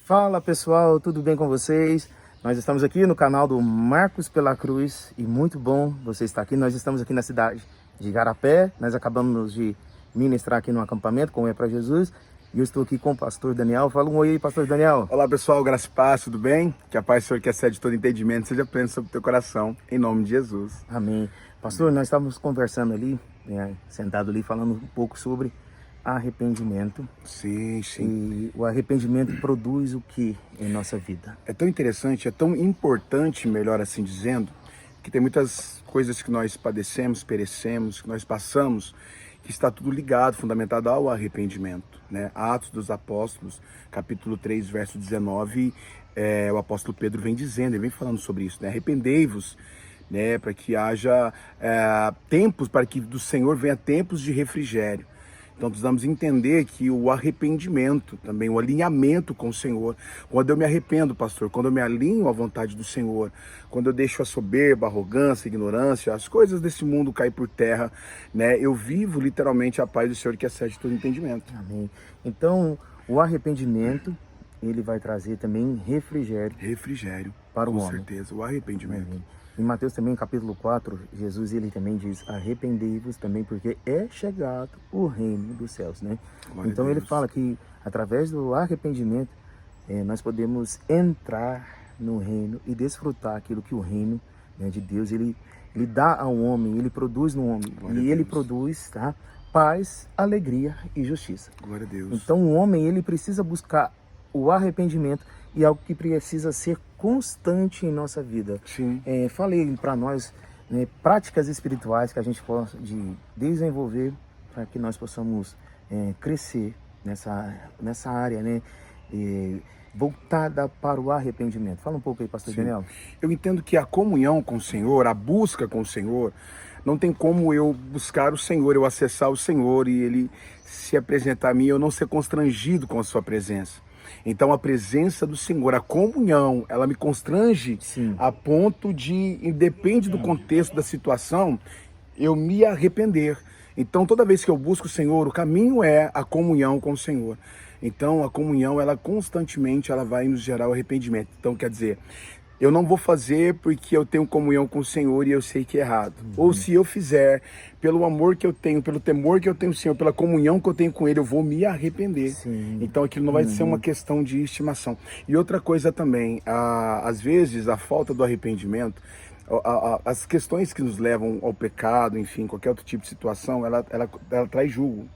Fala pessoal, tudo bem com vocês? Nós estamos aqui no canal do Marcos Pela Cruz e muito bom você estar aqui. Nós estamos aqui na cidade de Igarapé, nós acabamos de ministrar aqui no acampamento com o É Pra Jesus e eu estou aqui com o pastor Daniel. Fala um oi aí, pastor Daniel. Olá pessoal, graça e paz, tudo bem? Que a paz do Senhor, que excede todo entendimento, seja pleno sobre o teu coração, em nome de Jesus. Amém. Pastor, nós estávamos conversando ali, sentado ali, falando um pouco sobre arrependimento. Sim. E o arrependimento produz o que em nossa vida? É tão interessante, é tão importante, melhor assim dizendo, que tem muitas coisas que nós padecemos, perecemos, que nós passamos, que está tudo ligado, fundamentado ao arrependimento, né? Atos dos Apóstolos, capítulo 3, verso 19, o apóstolo Pedro vem dizendo, ele vem falando sobre isso, né? Arrependei-vos, né? Para que haja tempos, para que do Senhor venha tempos de refrigério. Então precisamos entender que o arrependimento, também o alinhamento com o Senhor, quando eu me arrependo, pastor, quando eu me alinho à vontade do Senhor, quando eu deixo a soberba, a arrogância, a ignorância, as coisas desse mundo cair por terra, né? Eu vivo literalmente a paz do Senhor que excede todo entendimento. Amém. Então o arrependimento, ele vai trazer também refrigério para o homem. Com certeza, o arrependimento. Amém. Em Mateus também, capítulo 4, Jesus ele também diz, arrependei-vos também porque é chegado o reino dos céus, né? Glória então a ele Deus. fala que através do arrependimento nós podemos entrar no reino e desfrutar aquilo que o reino, né, de Deus ele dá ao homem, ele produz no homem. Glória e a ele Deus. produz, tá? Paz, alegria e justiça. Glória a Deus. Então o homem ele precisa buscar o arrependimento e algo que precisa ser constante em nossa vida. Sim. Falei para nós, né, práticas espirituais que a gente pode desenvolver para que nós possamos crescer nessa área, né, voltada para o arrependimento. Fala um pouco aí, pastor Daniel. Eu entendo que a comunhão com o Senhor, a busca com o Senhor, não tem como eu buscar o Senhor, eu acessar o Senhor e Ele se apresentar a mim, eu não ser constrangido com a sua presença. Então a presença do Senhor, a comunhão, ela me constrange. Sim. A ponto de, independe do contexto da situação, eu me arrepender. Então toda vez que eu busco o Senhor, o caminho é a comunhão com o Senhor. Então a comunhão, ela constantemente ela vai nos gerar o arrependimento. Então quer dizer, eu não vou fazer porque eu tenho comunhão com o Senhor e eu sei que é errado. Ou se eu fizer, pelo amor que eu tenho, pelo temor que eu tenho com o Senhor, pela comunhão que eu tenho com Ele, eu vou me arrepender. Sim. Então aquilo não vai ser uma questão de estimação. E outra coisa também, às vezes a falta do arrependimento, as questões que nos levam ao pecado, enfim, qualquer outro tipo de situação, ela traz julgo.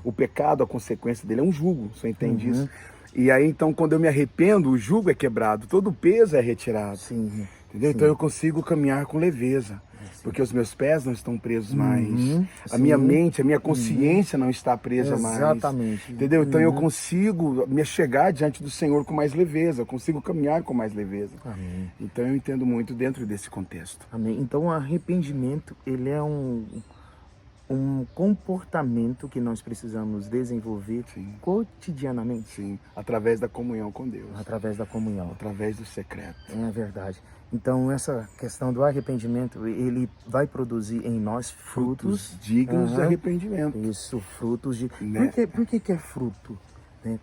O pecado, a consequência dele é um julgo, você entende isso? E aí, então, quando eu me arrependo, o jugo é quebrado, todo o peso é retirado. Sim. Entendeu? Sim. Então eu consigo caminhar com leveza, porque os meus pés não estão presos mais. A minha Sim. mente, a minha consciência não está presa mais. Exatamente. Entendeu? Então eu consigo me chegar diante do Senhor com mais leveza, eu consigo caminhar com mais leveza. Amém. Então eu entendo muito dentro desse contexto. Amém. Então o arrependimento, ele é um comportamento que nós precisamos desenvolver cotidianamente. Sim, através da comunhão com Deus. Através da comunhão. Através do secreto. É verdade. Então essa questão do arrependimento, ele vai produzir em nós frutos dignos de arrependimento. Isso, frutos de... Né? Por que é fruto? Né?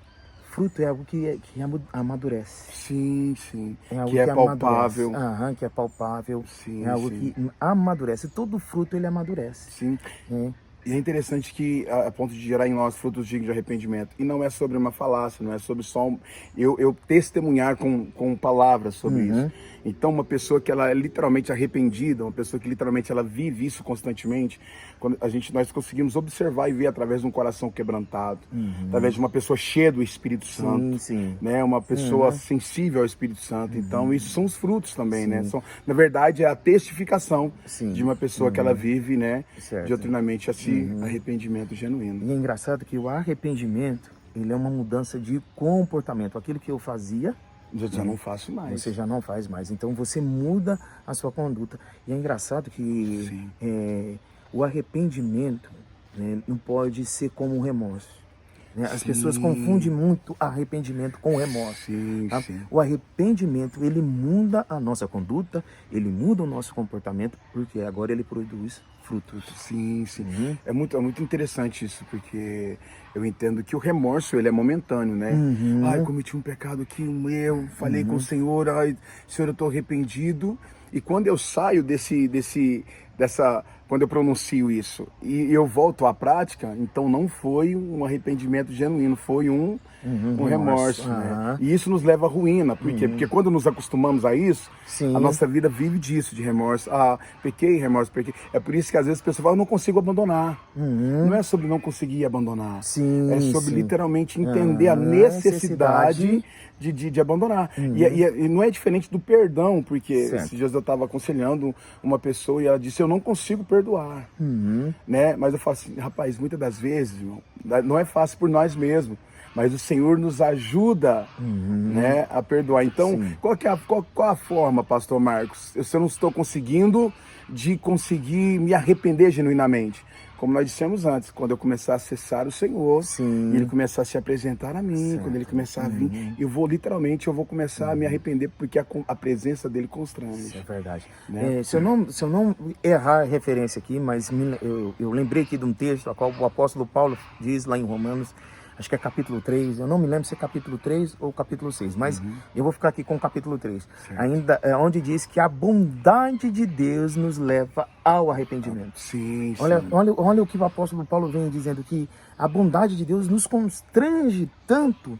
Fruto é algo que amadurece. Sim. É algo que é palpável. Que é palpável. Sim, é algo que amadurece. Todo fruto, ele amadurece. Sim. É. E é interessante que, a ponto de gerar em nós frutos dignos de arrependimento. E não é sobre uma falácia, não é sobre só eu testemunhar com palavras sobre isso. Então, uma pessoa que ela é literalmente arrependida, uma pessoa que literalmente ela vive isso constantemente, quando nós conseguimos observar e ver através de um coração quebrantado, através de uma pessoa cheia do Espírito Santo, né? Uma pessoa sensível ao Espírito Santo. Então, isso são os frutos também, né? Na verdade, é a testificação de uma pessoa que ela vive, né? Doutrinamente assim, arrependimento genuíno. E é engraçado que o arrependimento, ele é uma mudança de comportamento. Aquilo que eu fazia, já não faço mais. você já não faz mais. Então você muda a sua conduta. E é engraçado que o arrependimento, né, não pode ser como um remorso. Né? As pessoas confundem muito arrependimento com remorso. Tá? O arrependimento, ele muda a nossa conduta, ele muda o nosso comportamento, porque agora ele produz fruto. Sim, sim. É muito interessante isso, porque eu entendo que o remorso, ele é momentâneo, né? Ai, cometi um pecado aqui, falei com o Senhor, ai, Senhor, eu estou arrependido. E quando eu saio quando eu pronuncio isso e eu volto à prática, então não foi um arrependimento genuíno, foi um remorso, né? E isso nos leva à ruína. Por quê? Porque quando nos acostumamos a isso, Sim. a nossa vida vive disso, de remorso. Ah, pequei, remorso, pequei. É por isso que às vezes a pessoa fala, eu não consigo abandonar. Não é sobre não conseguir abandonar. Sim, é sobre sim. literalmente entender a necessidade de abandonar. E não é diferente do perdão, porque esses dias eu estava aconselhando uma pessoa e ela disse, eu não consigo perdoar. Né? Mas eu falo assim, rapaz, muitas das vezes, irmão, não é fácil por nós mesmos. Mas o Senhor nos ajuda, né, a perdoar. Então, qual a forma, pastor Marcos? Se eu não estou conseguindo me arrepender genuinamente. Como nós dissemos antes, quando eu começar a acessar o Senhor, e Ele começar a se apresentar a mim, quando Ele começar a vir, eu vou começar a me arrepender, porque a presença dele constrange. Isso é verdade. Né? Se eu não errar a referência aqui, mas eu lembrei aqui de um texto, a qual o apóstolo Paulo diz lá em Romanos, acho que é capítulo 3, eu não me lembro se é capítulo 3 ou capítulo 6, mas eu vou ficar aqui com o capítulo 3. Ainda é onde diz que a bondade de Deus nos leva ao arrependimento. Sim, olha o que o apóstolo Paulo vem dizendo, que a bondade de Deus nos constrange tanto,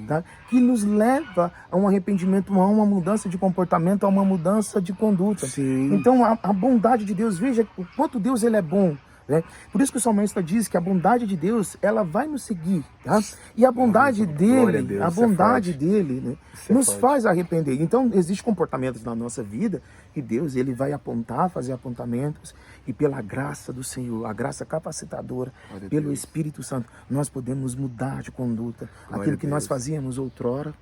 tá, que nos leva a um arrependimento, a uma mudança de comportamento, a uma mudança de conduta. Então a bondade de Deus, veja o quanto Deus ele é bom. Né? Por isso que o salmista diz que a bondade de Deus, ela vai nos seguir, tá? E a bondade dele, né, nos faz arrepender. Então, existem comportamentos na nossa vida que Deus ele vai apontar, fazer apontamentos, e pela graça do Senhor, a graça capacitadora, pelo Espírito Santo, nós podemos mudar de conduta. Aquilo que nós fazíamos outrora,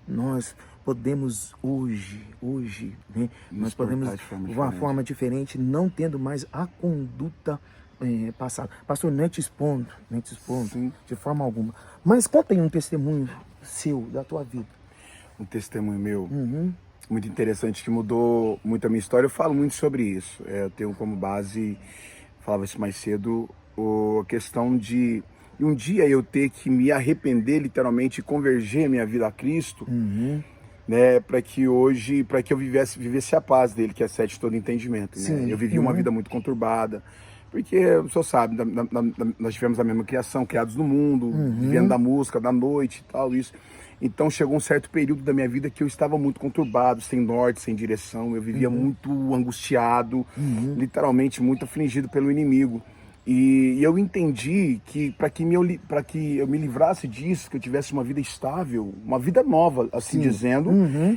nós podemos hoje, né? Nós podemos de uma forma diferente, não tendo mais a conduta passada. Pastor, não é te expondo de forma alguma. Mas conta aí um testemunho seu, da tua vida. Um testemunho meu, muito interessante, que mudou muito a minha história. Eu falo muito sobre isso. Eu tenho como base, falava isso mais cedo, a questão de um dia eu ter que me arrepender, literalmente, e converger a minha vida a Cristo, né, para que eu vivesse a paz dele, que é a sede de todo entendimento. Né? Eu vivi uma vida muito conturbada, porque o senhor sabe, nós tivemos a mesma criação, criados no mundo, vivendo da música, da noite e tal, isso. Então chegou um certo período da minha vida que eu estava muito conturbado, sem norte, sem direção, eu vivia muito angustiado, literalmente muito afligido pelo inimigo. E eu entendi que para que eu me livrasse disso, que eu tivesse uma vida estável, uma vida nova, assim dizendo,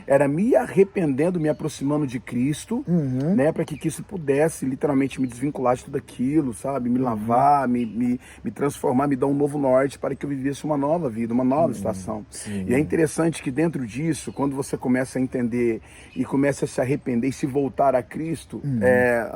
era me arrependendo, me aproximando de Cristo, né, para que isso pudesse literalmente me desvincular de tudo aquilo, sabe? Me lavar, me transformar, me dar um novo norte para que eu vivesse uma nova vida, uma nova estação. E é interessante que dentro disso, quando você começa a entender e começa a se arrepender e se voltar a Cristo,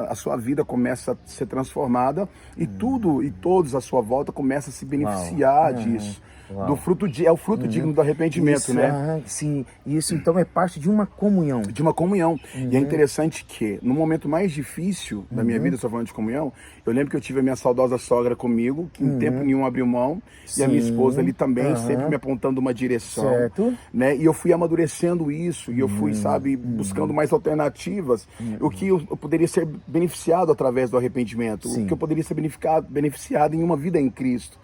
a sua vida começa a ser transformada. E tudo e todos à sua volta começam a se beneficiar disso. Do fruto é o fruto digno do arrependimento, isso, né? Sim, isso então é parte de uma comunhão. De uma comunhão. E é interessante que, no momento mais difícil da minha vida, só falando de comunhão, eu lembro que eu tive a minha saudosa sogra comigo, que em tempo nenhum abriu mão, e a minha esposa ali também, sempre me apontando uma direção. Né? E eu fui amadurecendo isso, e eu fui, sabe, buscando mais alternativas, o que eu poderia ser beneficiado através do arrependimento, o que eu poderia ser beneficiado em uma vida em Cristo.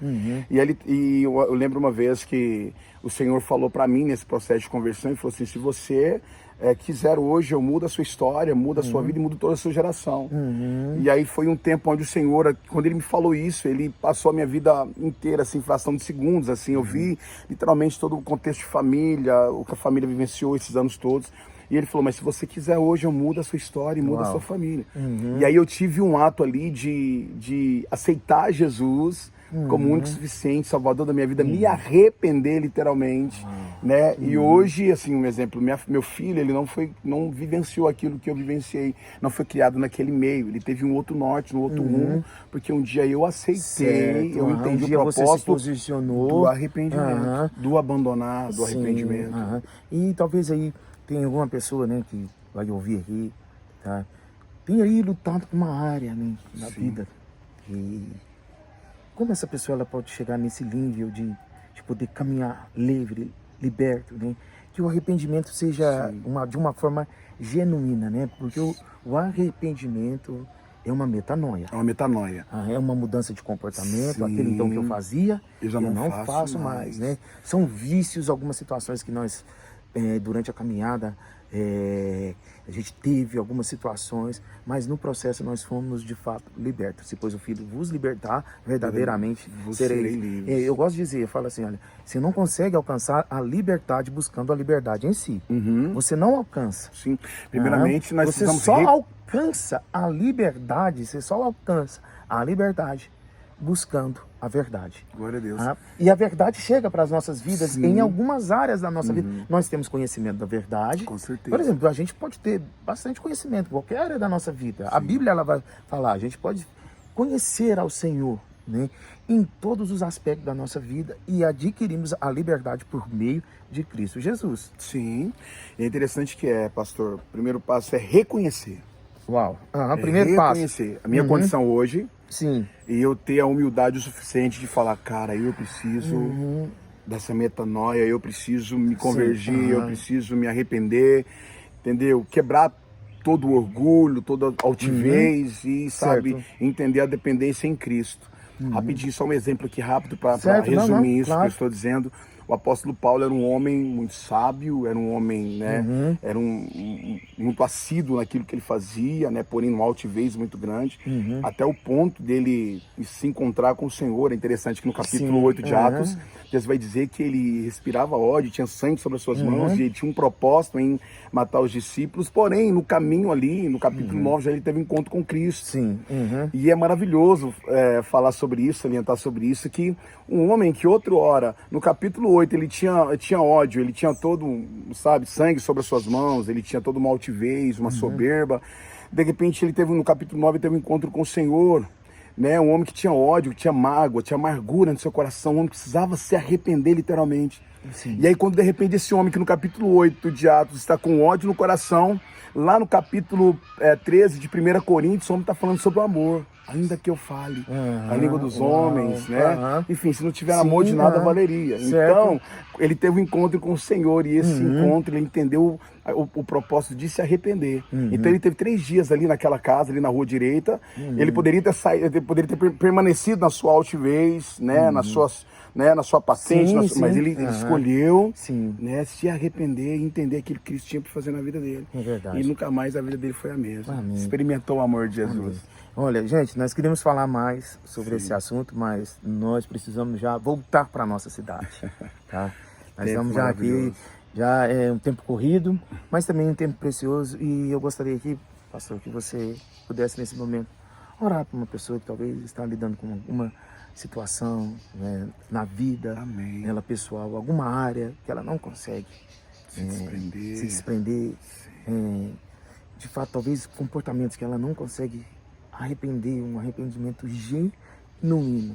E eu lembro uma vez que o Senhor falou para mim nesse processo de conversão, e falou assim, se você quiser hoje, eu mudo a sua história, mudo a sua vida e mudo toda a sua geração. E aí foi um tempo onde o Senhor, quando Ele me falou isso, Ele passou a minha vida inteira, assim, em fração de segundos, assim, eu vi literalmente todo o contexto de família, o que a família vivenciou esses anos todos. E Ele falou, mas se você quiser hoje, eu mudo a sua história e mudo a sua família. E aí eu tive um ato ali de aceitar Jesus como o único suficiente, salvador da minha vida, me arrepender literalmente, né? E hoje, assim, um exemplo, meu filho, ele não vivenciou aquilo que eu vivenciei, não foi criado naquele meio, ele teve um outro norte, um outro rumo, porque um dia eu aceitei, eu entendi o propósito do arrependimento, do abandonar, do arrependimento. E talvez aí tem alguma pessoa, né, que vai ouvir aqui, tá? tem aí lutado com uma área, né, na Sim. vida. E como essa pessoa ela pode chegar nesse nível de poder caminhar livre, liberto, né? Que o arrependimento seja de uma forma genuína, né? Porque o arrependimento é uma metanoia. É uma metanoia. É uma mudança de comportamento. Sim. Aquilo então que eu fazia, Eu já eu não não faço faço mais. mais, né? São vícios, algumas situações que nós, durante a caminhada, a gente teve algumas situações, mas no processo nós fomos de fato libertos. Se pois o Filho vos libertar, verdadeiramente Vos sereis serei livres. eu gosto de dizer, eu falo assim, olha, você não consegue alcançar a liberdade buscando a liberdade em si. Você não alcança. Sim. Primeiramente, nós Você precisamos... só alcança a liberdade, você só alcança a liberdade buscando a verdade. Glória a Deus. E a verdade chega para as nossas vidas Sim. em algumas áreas da nossa vida. Nós temos conhecimento da verdade. Com certeza. Por exemplo, a gente pode ter bastante conhecimento em qualquer área da nossa vida. A Bíblia ela vai falar, a gente pode conhecer ao Senhor, né, em todos os aspectos da nossa vida e adquirimos a liberdade por meio de Cristo Jesus. Sim. E é interessante que pastor, o primeiro passo é reconhecer. Uau. Primeiro passo. Reconhecer a minha condição hoje. Sim. E eu ter a humildade o suficiente de falar, cara, eu preciso dessa metanoia, eu preciso me convergir, eu preciso me arrepender, entendeu? Quebrar todo o orgulho, toda a altivez e, sabe, entender a dependência em Cristo. Rapidinho, só um exemplo aqui rápido para resumir isso que eu estou dizendo. O apóstolo Paulo era um homem muito sábio, era um homem, né, era muito assíduo naquilo que ele fazia, né, porém numa altivez muito grande, até o ponto dele se encontrar com o Senhor. É interessante que no capítulo 8 de Atos, Deus vai dizer que ele respirava ódio, tinha sangue sobre as suas mãos e ele tinha um propósito em matar os discípulos, porém no caminho ali, no capítulo 9, já ele teve um encontro com Cristo. Sim. E é maravilhoso falar sobre isso, alientar sobre isso, que um homem que outra hora, no capítulo 8, ele tinha ódio, ele tinha todo, sabe, sangue sobre as suas mãos, ele tinha toda uma altivez, uma soberba. De repente, ele teve, no capítulo 9, teve um encontro com o Senhor, né? Um homem que tinha ódio, que tinha mágoa, tinha amargura no seu coração, um homem que precisava se arrepender literalmente. Sim. E aí, quando de repente esse homem que no capítulo 8 de Atos está com ódio no coração, lá no capítulo 13 de 1 Coríntios, o homem está falando sobre o amor. Ainda que eu fale a língua dos homens, né? Enfim, se não tiver amor, de nada valeria. Certo. Então, ele teve um encontro com o Senhor e esse encontro, ele entendeu o propósito de se arrepender. Então, ele teve 3 dias ali naquela casa, ali na rua direita. Ele poderia ter saído, ele poderia ter permanecido na sua altivez, né? Na sua patente, mas ele escolheu, né, se arrepender e entender aquilo que Cristo tinha para fazer na vida dele. É verdade. E nunca mais a vida dele foi a mesma. Amém. Experimentou o amor de Jesus. Olha, gente, nós queríamos falar mais sobre esse assunto, mas nós precisamos já voltar para a nossa cidade, tá? Nós estamos já aqui, já é um tempo corrido, mas também um tempo precioso, e eu gostaria aqui, pastor, que você pudesse nesse momento orar para uma pessoa que talvez está lidando com alguma situação, né, na vida, ela pessoal, alguma área que ela não consegue se desprender, de fato, talvez comportamentos que ela não consegue arrepender, um arrependimento genuíno.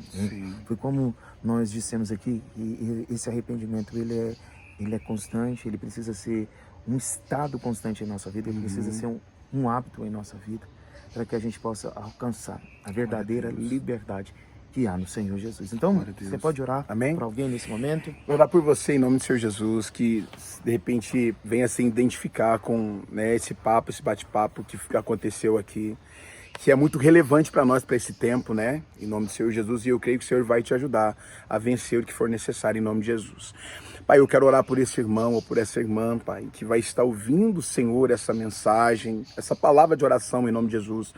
Foi como nós dissemos aqui, e esse arrependimento ele é constante, ele precisa ser um estado constante em nossa vida, ele precisa ser um hábito em nossa vida, para que a gente possa alcançar a verdadeira liberdade que há no Senhor Jesus. Então, você pode orar para alguém nesse momento? Vou orar por você em nome do Senhor Jesus, que de repente venha se identificar com, né, esse papo, esse bate-papo que aconteceu aqui, que é muito relevante para nós, para esse tempo, né? Em nome do Senhor Jesus, e eu creio que o Senhor vai te ajudar a vencer o que for necessário em nome de Jesus. Pai, eu quero orar por esse irmão ou por essa irmã, Pai, que vai estar ouvindo, Senhor, essa mensagem, essa palavra de oração em nome de Jesus.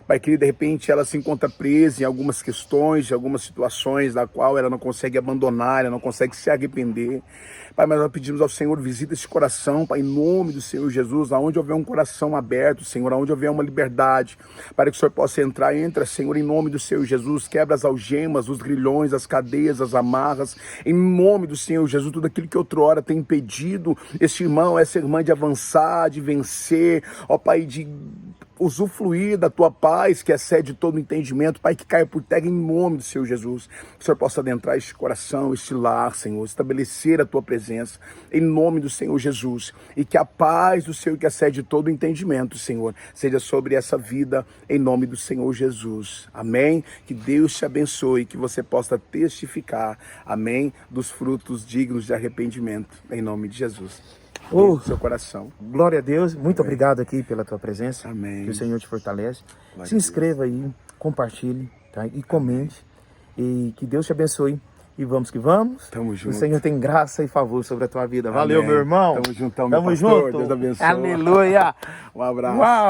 Pai querido, de repente ela se encontra presa em algumas questões, em algumas situações da qual ela não consegue abandonar, ela não consegue se arrepender. Pai, mas nós pedimos ao Senhor, visita esse coração, Pai, em nome do Senhor Jesus, aonde houver um coração aberto, Senhor, aonde houver uma liberdade, para que o Senhor possa entrar, entra, Senhor, em nome do Senhor Jesus, quebra as algemas, os grilhões, as cadeias, as amarras, em nome do Senhor Jesus, tudo aquilo que outrora tem impedido esse irmão, essa irmã de avançar, de vencer, ó Pai, de usufruir da tua paz, que excede todo entendimento, Pai, que caia por terra em nome do Senhor Jesus. Que o Senhor possa adentrar este coração, este lar, Senhor, estabelecer a tua presença em nome do Senhor Jesus. E que a paz do Senhor, que excede todo entendimento, Senhor, seja sobre essa vida em nome do Senhor Jesus. Amém? Que Deus te abençoe, que você possa testificar, amém, dos frutos dignos de arrependimento, em nome de Jesus. Oh, Seu coração. Glória a Deus, muito Amém. Obrigado aqui pela tua presença. Amém. Que o Senhor te fortalece. Glória Se a inscreva aí, compartilhe, tá? E comente. E que Deus te abençoe. E vamos que vamos. Tamo junto. O Senhor tem graça e favor sobre a tua vida. Valeu, Amém. meu irmão. Tamo juntão, meu Tamo pastor. junto. Deus abençoe. Aleluia. Um abraço. Uau.